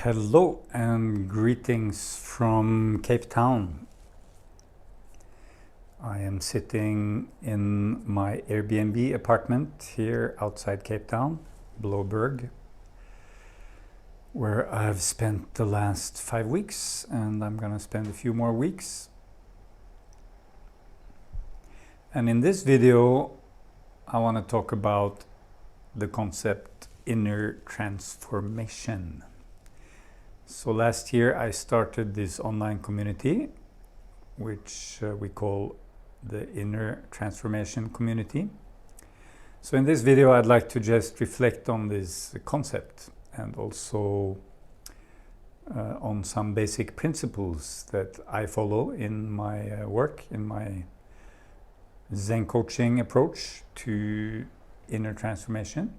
Hello and greetings from Cape Town. I am sitting in my Airbnb apartment here outside Cape Town, Blåberg, where I've spent the last 5 weeks, and I'm going to spend a few more weeks. And in this video, I want to talk about the concept inner transformation. So last year I started this online community, which we call the Inner Transformation Community. So in this video I'd like to just reflect on this concept and also on some basic principles that I follow in my work, in my Zen Coaching approach to inner transformation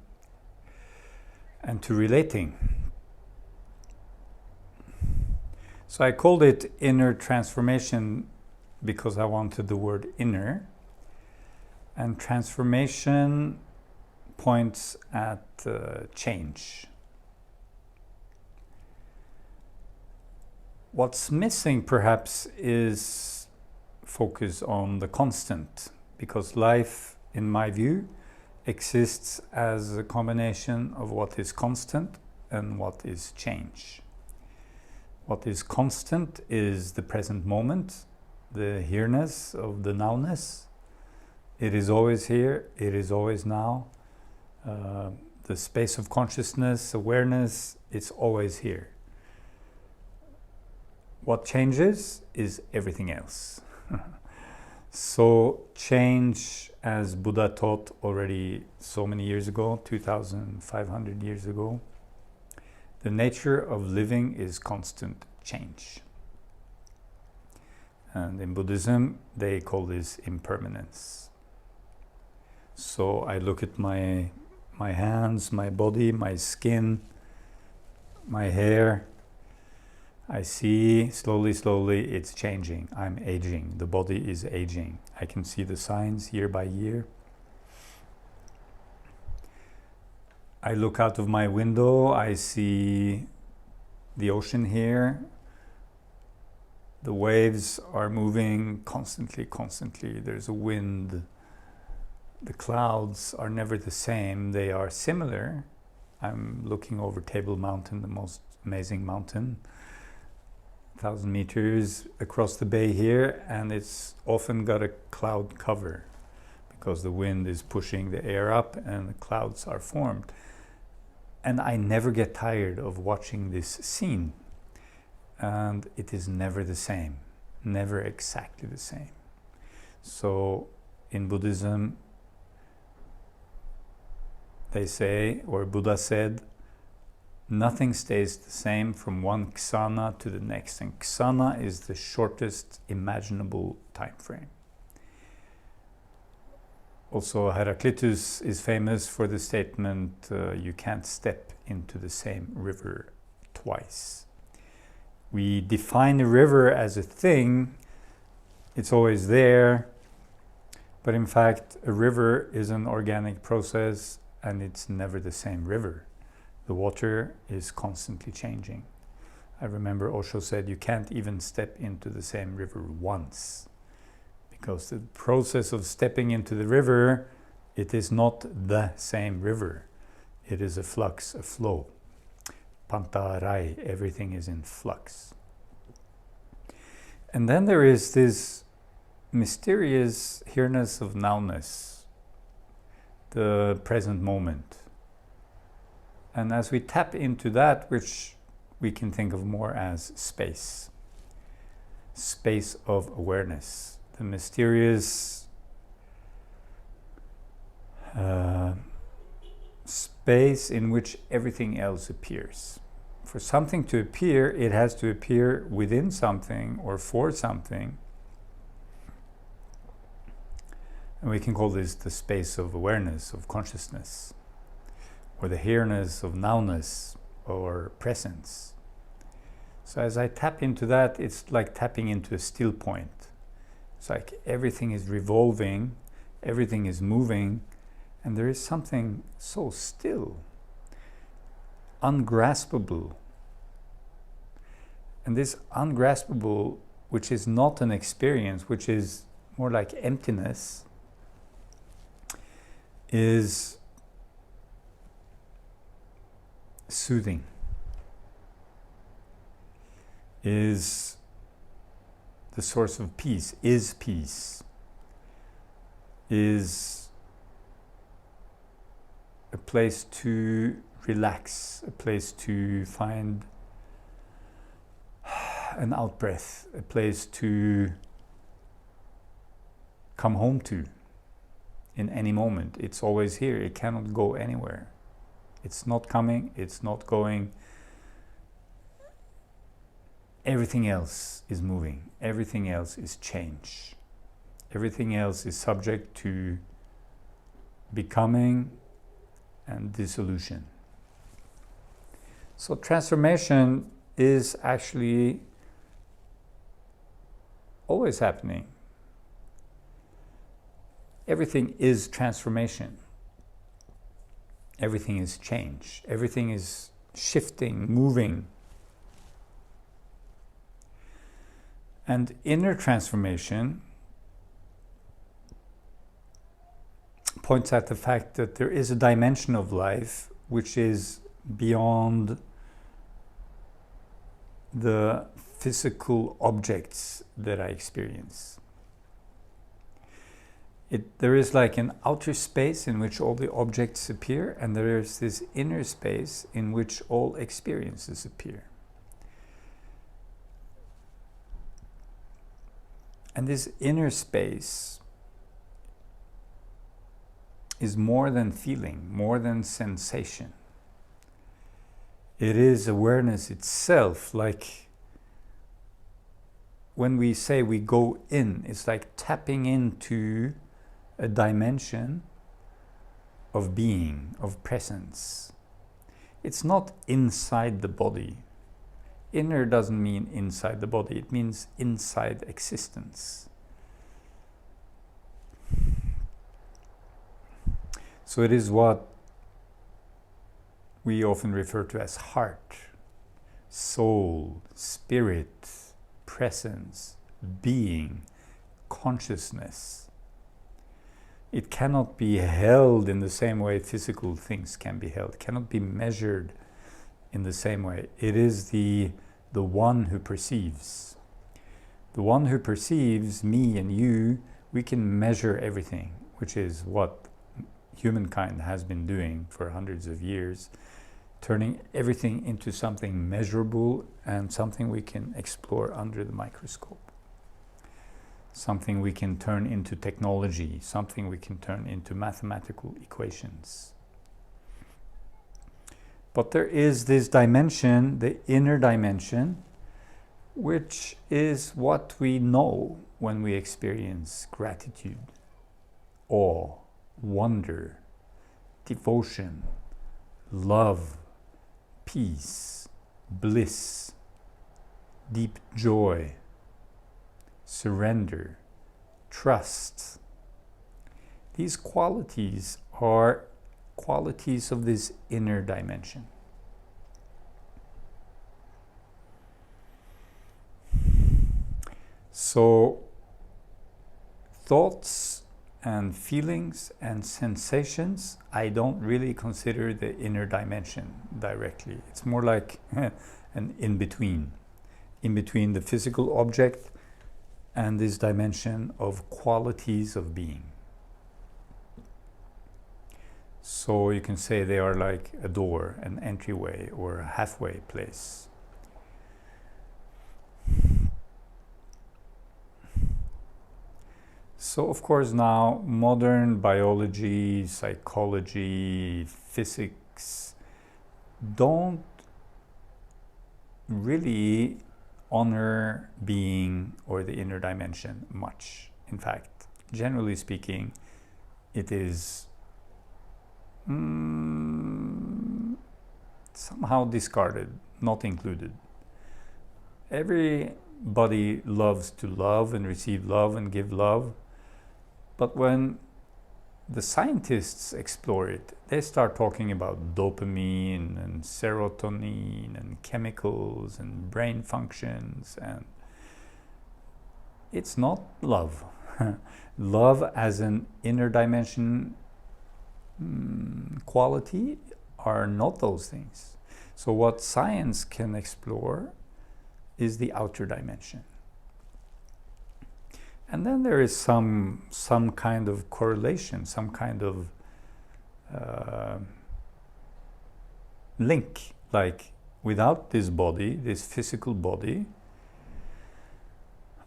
and to relating. So I called it inner transformation because I wanted the word inner, and transformation points at change. What's missing perhaps is focus on the constant, because life, in my view, exists as a combination of what is constant and what is change. What is constant is the present moment, the here-ness of the now-ness. It is always here, it is always now. The space of consciousness, awareness, it's always here. What changes is everything else. So change, as Buddha taught already so many years ago, 2,500 years ago, the nature of living is constant change. And in Buddhism, they call this impermanence. So I look at my hands, my body, my skin, my hair. I see slowly it's changing. I'm aging. The body is aging. I can see the signs year by year. I look out of my window, I see the ocean here. The waves are moving constantly. There's a wind. The clouds are never the same. They are similar. I'm looking over Table Mountain, the most amazing mountain, 1,000 meters across the bay here, and it's often got a cloud cover because the wind is pushing the air up and the clouds are formed. And I never get tired of watching this scene. And it is never the same, never exactly the same. So in Buddhism, they say, or Buddha said, nothing stays the same from one ksana to the next. And ksana is the shortest imaginable time frame. Also, Heraclitus is famous for the statement, you can't step into the same river twice. We define a river as a thing, it's always there, but in fact, a river is an organic process and it's never the same river. The water is constantly changing. I remember Osho said you can't even step into the same river once. Because the process of stepping into the river, it is not the same river. It is a flux, a flow. Pantarai, everything is in flux. And then there is this mysterious here-ness of now-ness, the present moment. And as we tap into that, which we can think of more as space of awareness, the mysterious space in which everything else appears. For something to appear, it has to appear within something or for something. And we can call this the space of awareness, of consciousness, or the here-ness of now-ness or presence. So as I tap into that, it's like tapping into a still point. It's like everything is revolving, everything is moving, and there is something so still, ungraspable, And this ungraspable, which is not an experience, which is more like emptiness, is soothing, is the source of peace, is a place to relax, a place to find an out-breath, a place to come home to in any moment. It's always here. It cannot go anywhere. It's not coming, it's not going. Everything else is moving. Everything else is change. Everything else is subject to becoming and dissolution. So transformation is actually always happening. Everything is transformation. Everything is change. Everything is shifting, moving. And inner transformation points at the fact that there is a dimension of life which is beyond the physical objects that I experience. There is like an outer space in which all the objects appear, and there is this inner space in which all experiences appear. And this inner space is more than feeling, more than sensation. It is awareness itself. Like when we say we go in, it's like tapping into a dimension of being, of presence. It's not inside the body. Inner doesn't mean inside the body, it means inside existence. So it is what we often refer to as heart, soul, spirit, presence, being, consciousness. It cannot be held in the same way physical things can be held. It cannot be measured in the same way. It is the one who perceives. The one who perceives, me and you, we can measure everything, which is what humankind has been doing for hundreds of years, turning everything into something measurable and something we can explore under the microscope. Something we can turn into technology, something we can turn into mathematical equations. But there is this dimension, the inner dimension, which is what we know when we experience gratitude, awe, wonder, devotion, love, peace, bliss, deep joy, surrender, trust. These qualities are qualities of this inner dimension. So thoughts and feelings and sensations, I don't really consider the inner dimension directly. It's more like an in-between the physical object and this dimension of qualities of being. So you can say they are like a door, an entryway, or a halfway place. So of course now modern biology, psychology, physics don't really honor being or the inner dimension much. In fact, generally speaking, it is somehow discarded, not included. Everybody loves to love and receive love and give love, but when the scientists explore it. They start talking about dopamine and serotonin and chemicals and brain functions, and it's not love. Love as an inner dimension quality are not those things. So what science can explore is the outer dimension. And then there is some kind of correlation, some kind of link. Like, without this body, this physical body,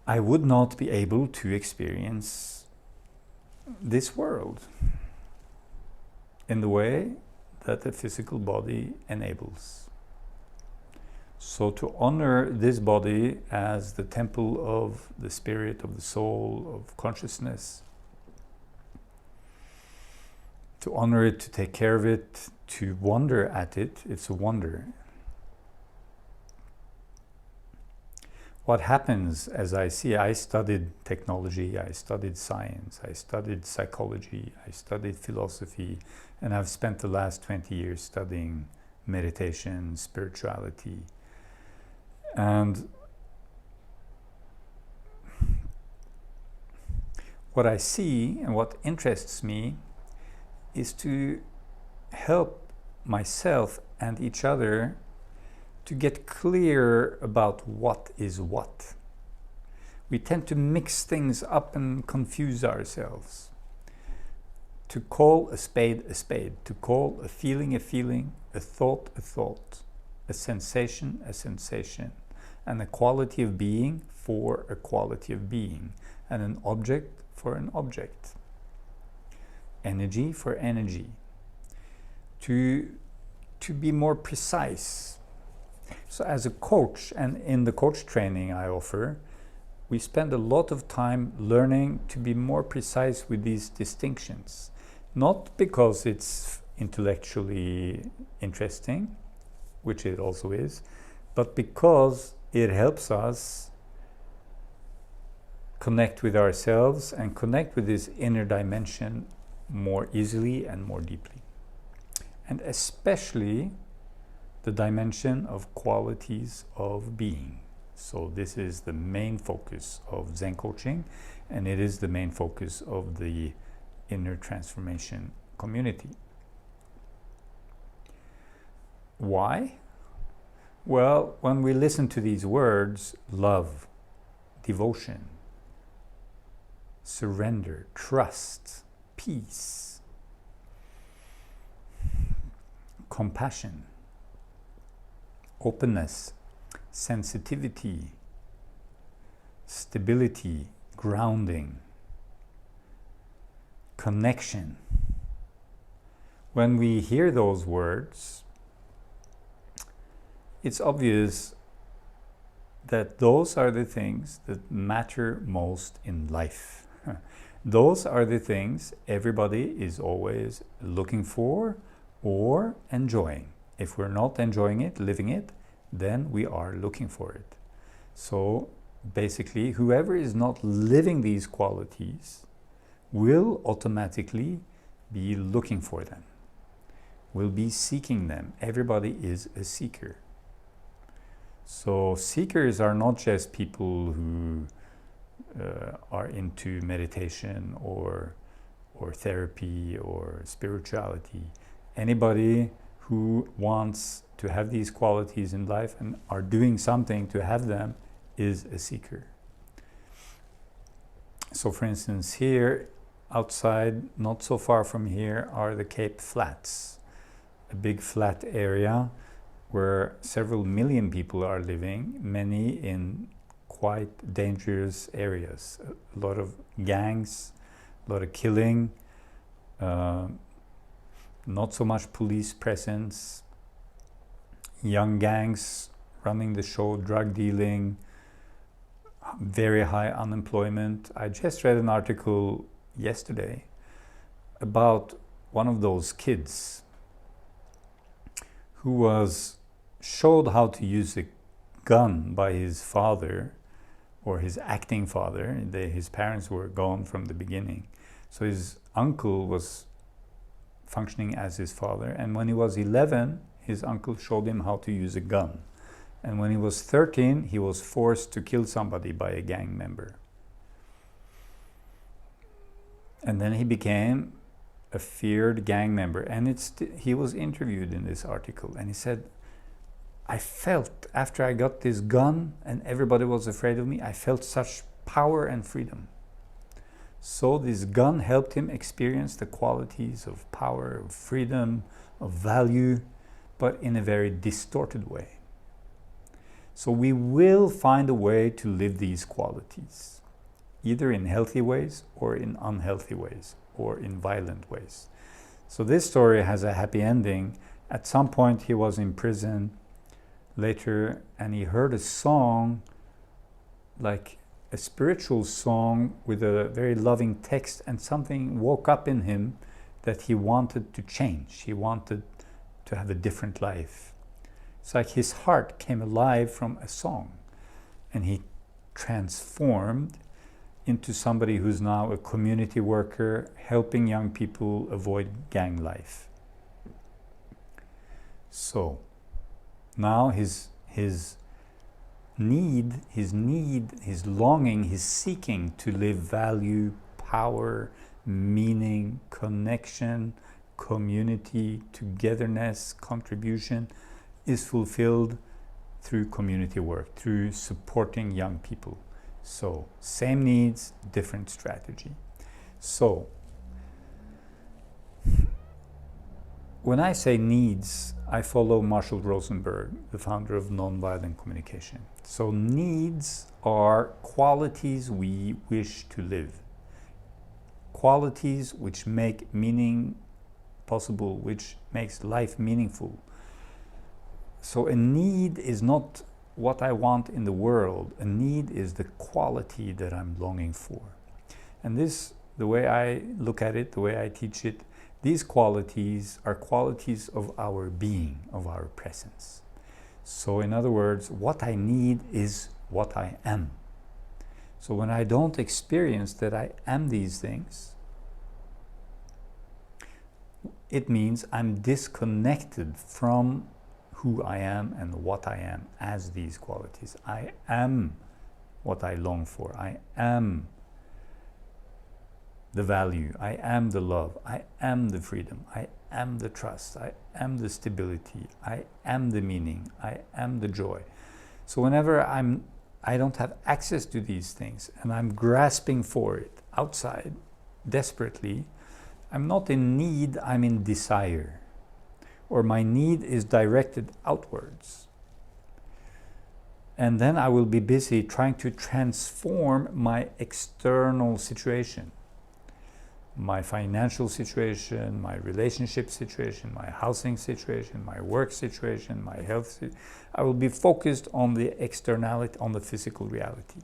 I would not be able to experience this world in the way that the physical body enables. So to honor this body as the temple of the spirit, of the soul, of consciousness, to honor it, to take care of it, to wonder at it, it's a wonder. What happens, as I see, I studied technology, I studied science, I studied psychology, I studied philosophy, and I've spent the last 20 years studying meditation, spirituality. And what I see and what interests me is to help myself and each other to get clear about what is what. We tend to mix things up and confuse ourselves. To call a spade, to call a feeling, a thought, a sensation, and a quality of being for a quality of being, and an object for an object. Energy for energy. To be more precise. So as a coach, and in the coach training I offer, we spend a lot of time learning to be more precise with these distinctions. Not because it's intellectually interesting, which it also is, but because it helps us connect with ourselves and connect with this inner dimension more easily and more deeply. And especially the dimension of qualities of being. So this is the main focus of Zen Coaching, and it is the main focus of the inner transformation community. Why? Well, when we listen to these words, love, devotion, surrender, trust, peace, compassion, openness, sensitivity, stability, grounding, connection. When we hear those words, it's obvious that those are the things that matter most in life. Those are the things everybody is always looking for or enjoying. If we're not enjoying it, living it, then we are looking for it. So basically, whoever is not living these qualities will automatically be looking for them, will be seeking them. Everybody is a seeker. So seekers are not just people who are into meditation or therapy or spirituality. Anybody who wants to have these qualities in life and are doing something to have them is a seeker. So for instance, here outside, not so far from here, are the Cape Flats, a big flat area where several million people are living, many in quite dangerous areas. A lot of gangs, a lot of killing, not so much police presence, young gangs running the show, drug dealing, very high unemployment. I just read an article yesterday about one of those kids who was showed how to use a gun by his father, or his acting father. His parents were gone from the beginning. So his uncle was functioning as his father, and when he was 11, his uncle showed him how to use a gun. And when he was 13, he was forced to kill somebody by a gang member. And then he became a feared gang member. And he was interviewed in this article, and he said, I felt, after I got this gun and everybody was afraid of me, I felt such power and freedom. So this gun helped him experience the qualities of power, of freedom, of value, but in a very distorted way. So we will find a way to live these qualities, either in healthy ways or in unhealthy ways or in violent ways. So this story has a happy ending. At some point he was in prison later, and he heard a song, like a spiritual song with a very loving text, and something woke up in him that he wanted to change. He wanted to have a different life. It's like his heart came alive from a song, and he transformed into somebody who's now a community worker, helping young people avoid gang life. So now his need, his longing, his seeking to live value, power, meaning, connection, community, togetherness, contribution is fulfilled through community work, through supporting young people. So same needs, different strategy. So when I say needs, I follow Marshall Rosenberg, the founder of nonviolent communication. So needs are qualities we wish to live, qualities which make meaning possible, which makes life meaningful. So a need is not what I want in the world. A need is the quality that I'm longing for. And this, the way I look at it, the way I teach it, these qualities are qualities of our being, of our presence. So in other words, what I need is what I am. So when I don't experience that I am these things, it means I'm disconnected from who I am and what I am as these qualities. I am what I long for. I am the value. I am the love. I am the freedom. I am the trust. I am the stability. I am the meaning. I am the joy. So whenever I don't have access to these things and I'm grasping for it outside desperately, I'm not in need, I'm in desire. Or my need is directed outwards. And then I will be busy trying to transform my external situation, my financial situation, my relationship situation, my housing situation, my work situation, my health. I will be focused on the externality, on the physical reality,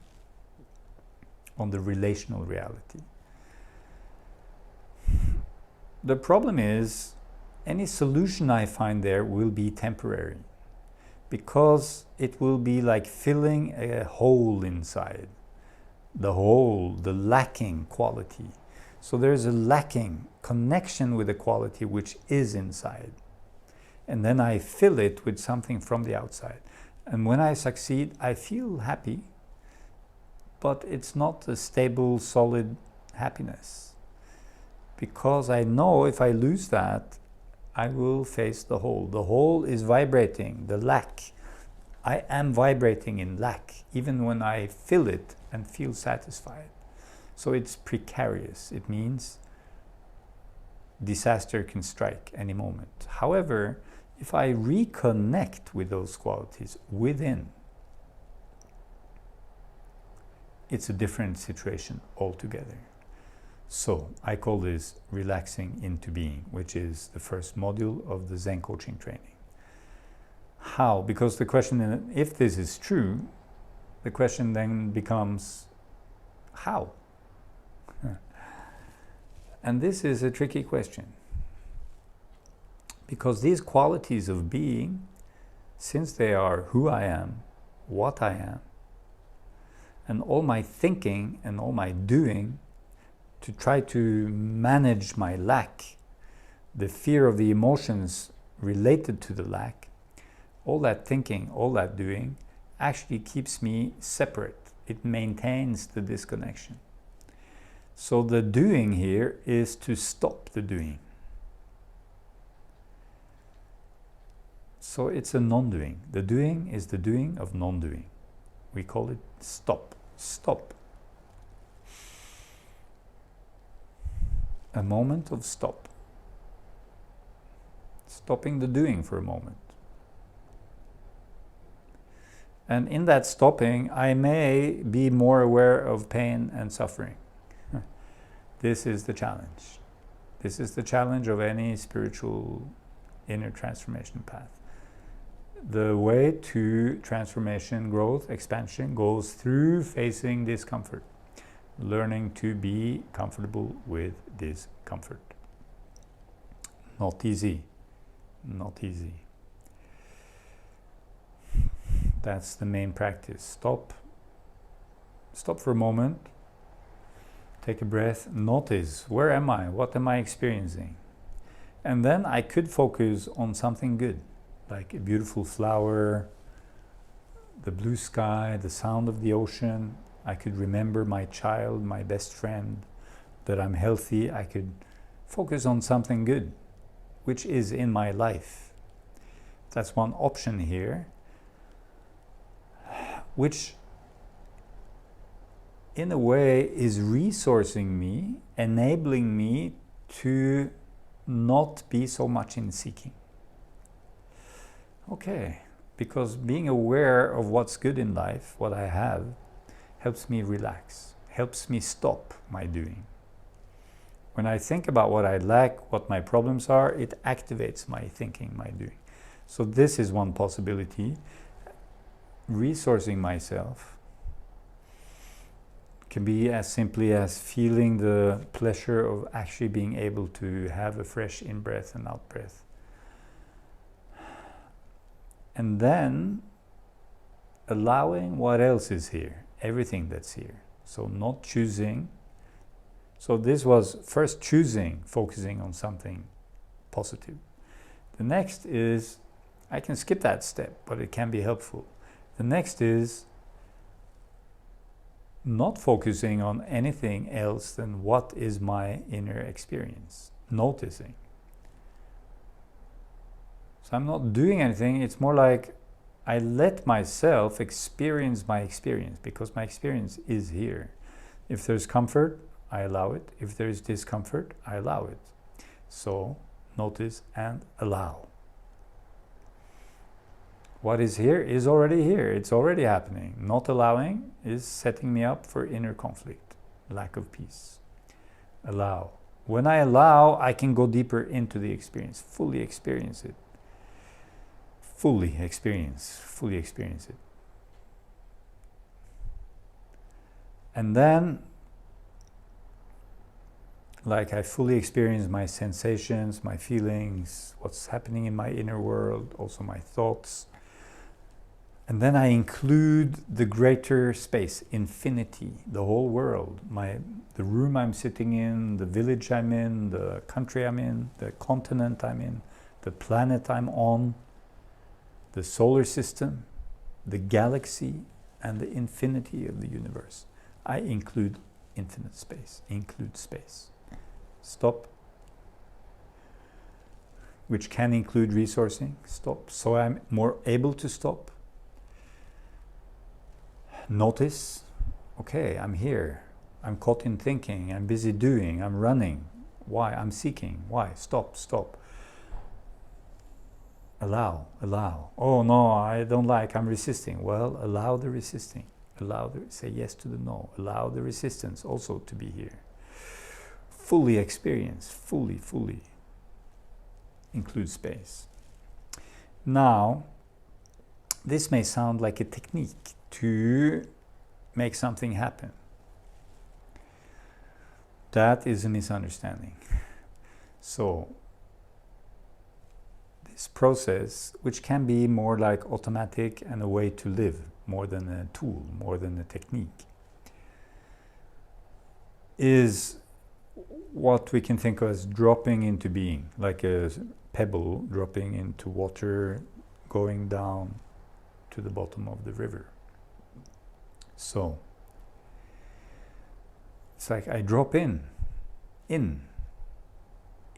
on the relational reality. The problem is, any solution I find there will be temporary, because it will be like filling a hole inside, the hole, the lacking quality. So there's a lacking connection with the quality which is inside. And then I fill it with something from the outside. And when I succeed, I feel happy, but it's not a stable, solid happiness. Because I know if I lose that, I will face the hole. The hole is vibrating, the lack. I am vibrating in lack, even when I fill it and feel satisfied. So it's precarious. It means disaster can strike any moment. However, if I reconnect with those qualities within, it's a different situation altogether. So I call this relaxing into being, which is the first module of the Zen Coaching training. How? Because the question, if this is true, the question then becomes, how? And this is a tricky question. Because these qualities of being, since they are who I am, what I am, and all my thinking and all my doing to try to manage my lack, the fear of the emotions related to the lack, all that thinking, all that doing, actually keeps me separate. It maintains the disconnection. So the doing here is to stop the doing. So it's a non-doing. The doing is the doing of non-doing. We call it stop. Stop. A moment of stop. Stopping the doing for a moment. And in that stopping, I may be more aware of pain and suffering. This is the challenge. This is the challenge of any spiritual inner transformation path. The way to transformation, growth, expansion goes through facing discomfort, learning to be comfortable with discomfort. Not easy. Not easy. That's the main practice. Stop. Stop for a moment. Take a breath. Notice, where am I? What am I experiencing? And then I could focus on something good, like a beautiful flower, the blue sky, the sound of the ocean. I could remember my child, my best friend, that I'm healthy. I could focus on something good, which is in my life. That's one option here, which in a way is resourcing me, enabling me to not be so much in seeking. Okay, because being aware of what's good in life, what I have, helps me relax, helps me stop my doing. When I think about what I lack, what my problems are, it activates my thinking, my doing. So this is one possibility. Resourcing myself can be as simply as feeling the pleasure of actually being able to have a fresh in-breath and out-breath. And then allowing what else is here, everything that's here. So not choosing. So this was first choosing, focusing on something positive. The next is, I can skip that step, but it can be helpful. The next is not focusing on anything else than what is my inner experience, noticing. So I'm not doing anything, it's more like I let myself experience my experience, because my experience is here. If there's comfort, I allow it. If there's discomfort, I allow it. So notice and allow. What is here is already here. It's already happening. Not allowing is setting me up for inner conflict, lack of peace. Allow. When I allow, I can go deeper into the experience, fully experience it. Fully experience it. And then, like I fully experience my sensations, my feelings, what's happening in my inner world, also my thoughts. And then I include the greater space, infinity, the whole world, the room I'm sitting in, the village I'm in, the country I'm in, the continent I'm in, the planet I'm on, the solar system, the galaxy, and the infinity of the universe. I include infinite space, include space. Stop, which can include resourcing. Stop, so I'm more able to stop. Notice, okay, I'm here. I'm caught in thinking. I'm busy doing. I'm running. Why? I'm seeking. Why? Stop, stop. Allow, allow. Oh no, I don't like, I'm resisting. Well, allow the resisting. Say yes to the no. Allow the resistance also to be here. Fully experience, fully include space. Now, this may sound like a technique to make something happen. That is a misunderstanding. So, this process, which can be more like automatic and a way to live, more than a tool, more than a technique, is what we can think of as dropping into being, like a pebble dropping into water, going down to the bottom of the river. So it's like I drop in,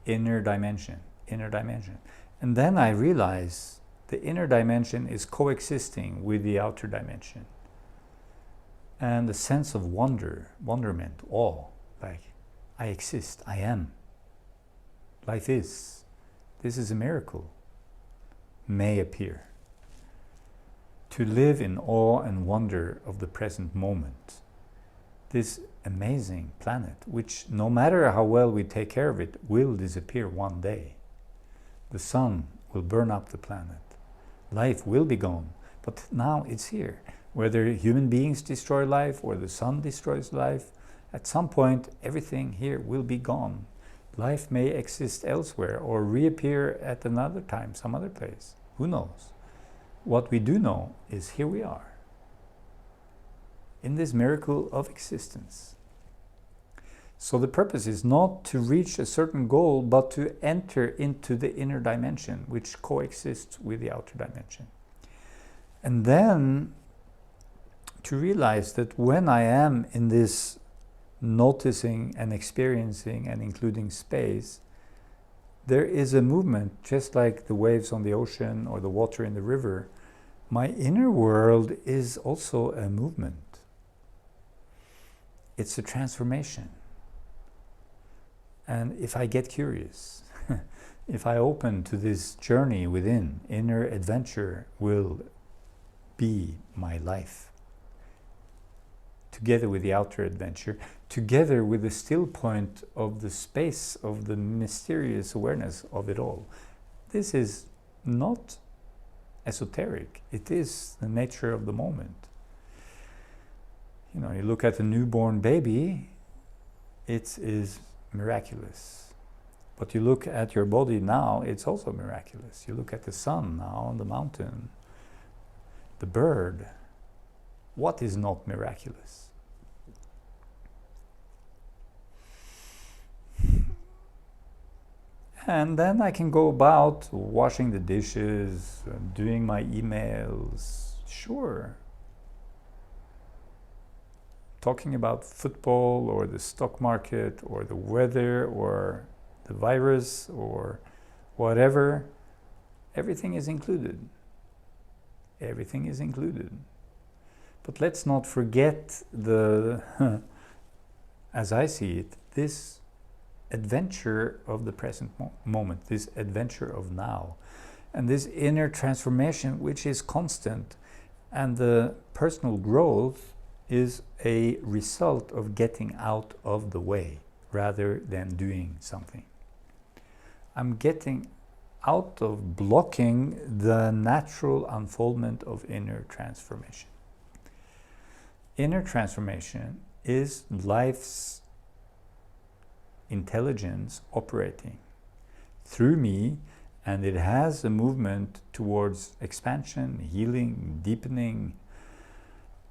inner dimension, and then I realize the inner dimension is coexisting with the outer dimension, and the sense of wonderment, awe, like I exist, I am, life is, this is a miracle, may appear. To live in awe and wonder of the present moment, this amazing planet, which no matter how well we take care of it, will disappear one day. The sun will burn up the planet. Life will be gone, but now it's here. Whether human beings destroy life or the sun destroys life, at some point everything here will be gone. Life may exist elsewhere or reappear at another time, some other place. Who knows? What we do know is here we are, in this miracle of existence. So the purpose is not to reach a certain goal, but to enter into the inner dimension, which coexists with the outer dimension. And then to realize that when I am in this noticing and experiencing and including space, there is a movement, just like the waves on the ocean or the water in the river. My inner world is also a movement. It's a transformation. And if I get curious, if I open to this journey within, inner adventure will be my life. Together with the outer adventure, together with the still point of the space of the mysterious awareness of it all. This is not esoteric. It is the nature of the moment. You know, you look at a newborn baby, it is miraculous. But you look at your body now, it's also miraculous. You look at the sun now on the mountain, the bird. What is not miraculous? And then I can go about washing the dishes, doing my emails, sure. Talking about football or the stock market or the weather or the virus or whatever, everything is included. Everything is included. But let's not forget the, as I see it, this adventure of the present moment, this adventure of now, and this inner transformation which is constant, and the personal growth is a result of getting out of the way rather than doing something. I'm getting out of blocking the natural unfoldment of inner transformation. Inner transformation is life's intelligence operating through me, and it has a movement towards expansion, healing, deepening,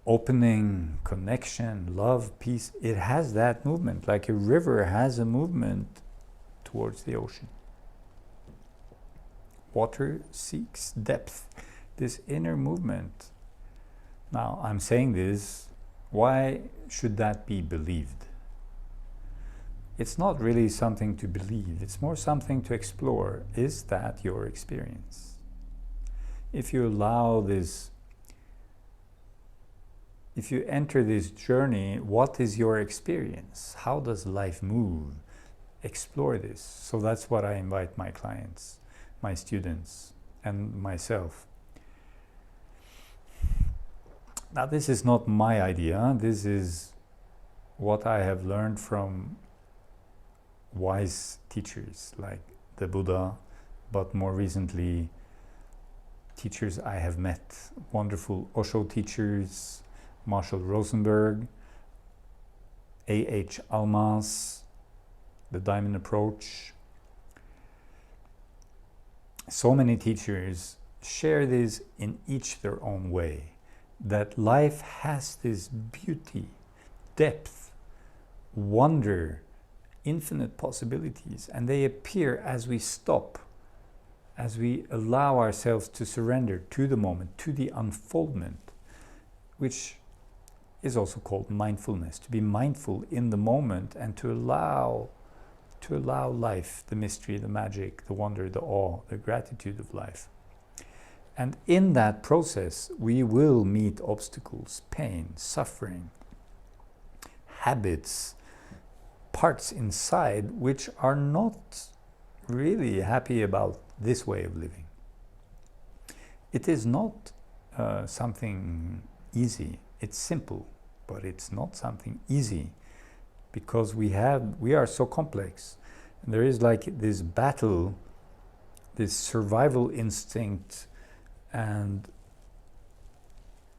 opening, connection, love, peace. It has that movement, like a river has a movement towards the ocean. Water seeks depth, this inner movement. Now, I'm saying this, why should that be believed? It's not really something to believe, it's more something to explore. Is that your experience? If you allow this, if you enter this journey, what is your experience? How does life move? Explore this. So that's what I invite my clients, my students, and myself. Now, this is not my idea. This is what I have learned from wise teachers like the Buddha, but more recently, teachers I have met, wonderful Osho teachers, Marshall Rosenberg, A.H. Almaas, the Diamond Approach. So many teachers share this in each their own way, that life has this beauty, depth, wonder, infinite possibilities, and they appear as we stop, as we allow ourselves to surrender to the moment, to the unfoldment, which is also called mindfulness, to be mindful in the moment and to allow life, the mystery, the magic, the wonder, the awe, the gratitude of life. And in that process, we will meet obstacles, pain, suffering, habits, parts inside which are not really happy about this way of living. It is not something easy. It's simple, but it's not something easy, because we are so complex. And there is like this battle, this survival instinct, and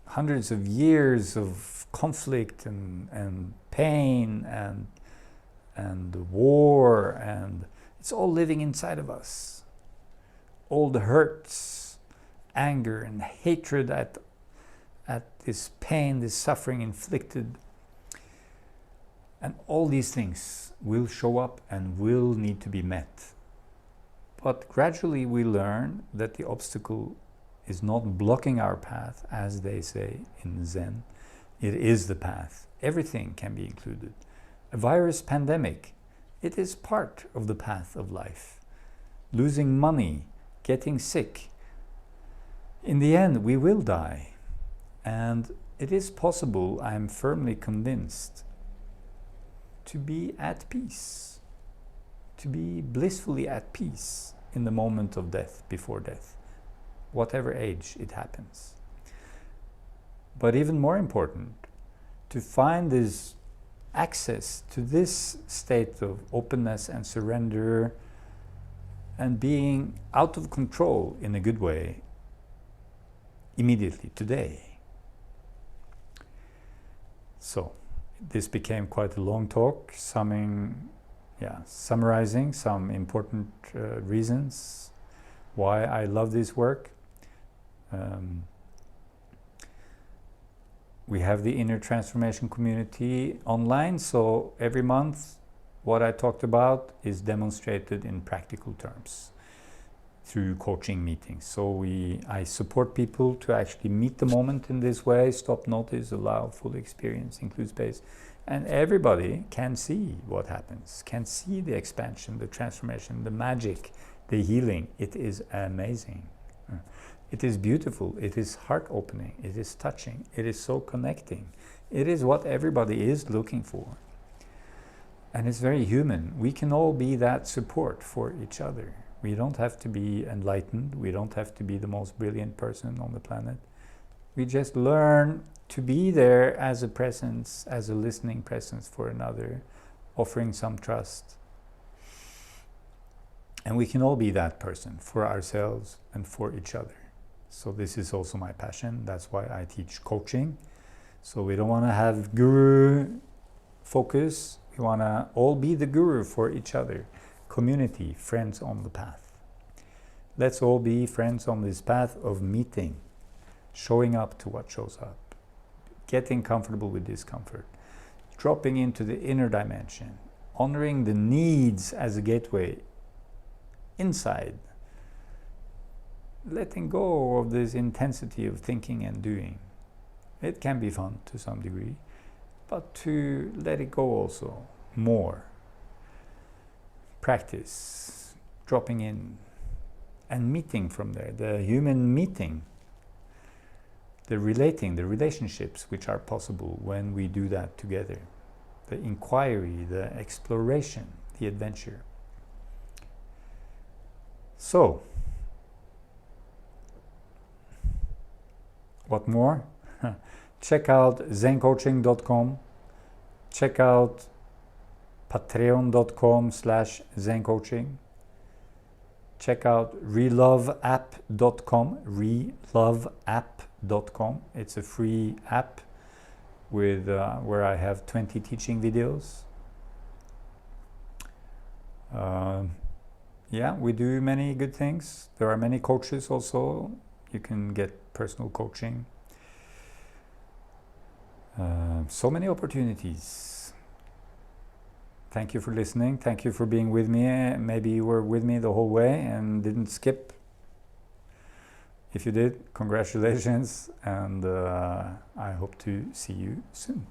hundreds of years of conflict and pain and war, and it's all living inside of us. All the hurts, anger and hatred at this pain, this suffering inflicted. And all these things will show up and will need to be met. But gradually we learn that the obstacle is not blocking our path, as they say in Zen. It is the path. Everything can be included. A virus pandemic, it is part of the path of life. Losing money, getting sick. In the end, we will die. And it is possible, I am firmly convinced, to be at peace, to be blissfully at peace in the moment of death, before death, whatever age it happens. But even more important, to find this access to this state of openness and surrender and being out of control in a good way immediately, today. So, this became quite a long talk, summarizing some important reasons why I love this work. We have the Inner Transformation Community online, so every month what I talked about is demonstrated in practical terms through coaching meetings. So I support people to actually meet the moment in this way, stop, notice, allow, full experience, include space. And everybody can see what happens, can see the expansion, the transformation, the magic, the healing. It is amazing. It is beautiful. It is heart-opening. It is touching. It is so connecting. It is what everybody is looking for. And it's very human. We can all be that support for each other. We don't have to be enlightened. We don't have to be the most brilliant person on the planet. We just learn to be there as a presence, as a listening presence for another, offering some trust. And we can all be that person for ourselves and for each other. So this is also my passion. That's why I teach coaching. So we don't want to have guru focus. We want to all be the guru for each other. Community, friends on the path. Let's all be friends on this path of meeting, showing up to what shows up, getting comfortable with discomfort, dropping into the inner dimension, honoring the needs as a gateway inside, letting go of this intensity of thinking and doing. It can be fun to some degree, but to let it go also more. Practice, dropping in and meeting from there, the human meeting, the relating, the relationships which are possible when we do that together, the inquiry, the exploration, the adventure. So, what more? Check out zencoaching.com, check out patreon.com/zencoaching, check out reloveapp.com, reloveapp.com. It's a free app with where I have 20 teaching videos. Yeah, we do many good things. There are many coaches also. You can get personal coaching. So many opportunities. Thank you for listening. Thank you for being with me. Maybe you were with me the whole way and didn't skip. If you did, congratulations, and I hope to see you soon.